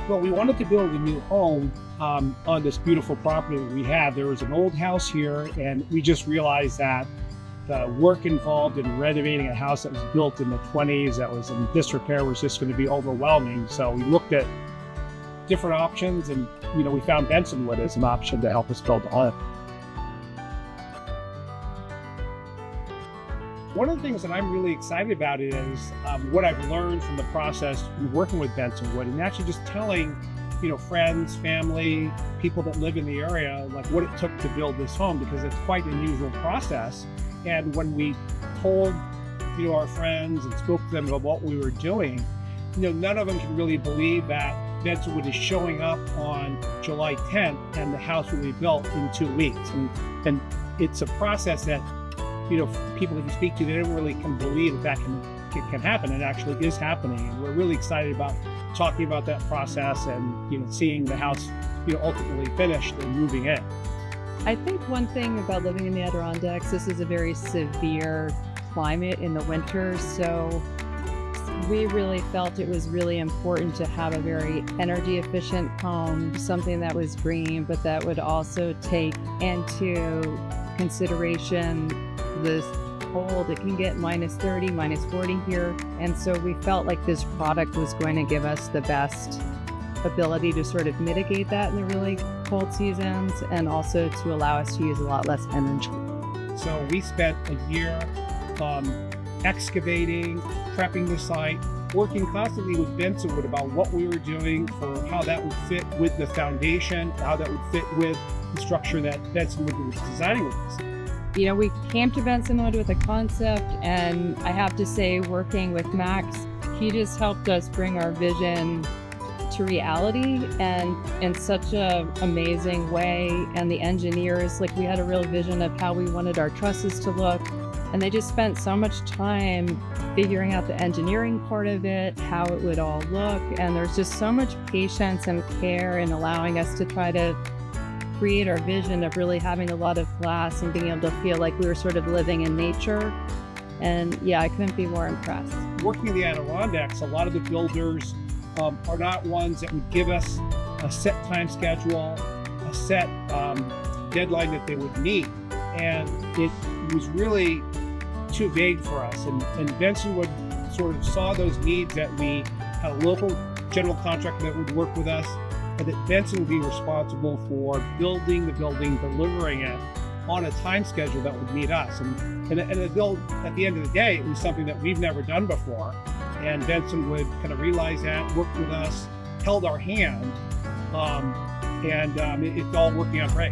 Well, we wanted to build a new home on this beautiful property that we have. There was an old house here, and we just realized that the work involved in renovating a house that was built in the 20s that was in disrepair was just going to be overwhelming. So we looked at different options, and we found Bensonwood as an option to help us build a home. One of the things that I'm really excited about is what I've learned from the process in working with Bensonwood, and actually just telling friends, family, people that live in the area, like what it took to build this home, because it's quite an unusual process. And when we told our friends and spoke to them about what we were doing, none of them can really believe that Bensonwood is showing up on July 10th and the house will be built in 2 weeks. And it's a process that people that you speak to, they don't really can believe that can happen. It actually is happening, and we're really excited about talking about that process and seeing the house ultimately finished and moving in. I think one thing about living in the Adirondacks, this is a very severe climate in the winter, so we really felt it was really important to have a very energy efficient home, something that was green, but that would also take into consideration this cold. It can get -30, -40 here. And so we felt like this product was going to give us the best ability to sort of mitigate that in the really cold seasons, and also to allow us to use a lot less energy. So we spent a year excavating, prepping the site, working constantly with Bensonwood about what we were doing for how that would fit with the foundation, how that would fit with the structure that Bensonwood was designing with us. We came to Bensonwood with a concept, and I have to say, working with Max, he just helped us bring our vision to reality, and in such an amazing way. And the engineers, we had a real vision of how we wanted our trusses to look, and they just spent so much time figuring out the engineering part of it, how it would all look. And there's just so much patience and care in allowing us to try to create our vision of really having a lot of glass and being able to feel like we were sort of living in nature. And yeah, I couldn't be more impressed. Working in the Adirondacks, a lot of the builders are not ones that would give us a set time schedule, a set deadline that they would meet. And it was really too vague for us. And Bensonwood sort of saw those needs, that we had a local general contractor that would work with us, and that Benson would be responsible for building the building, delivering it on a time schedule that would meet us. And the build, at the end of the day, it was something that we've never done before. And Benson would kind of realize that, worked with us, held our hand, and it's all working out great.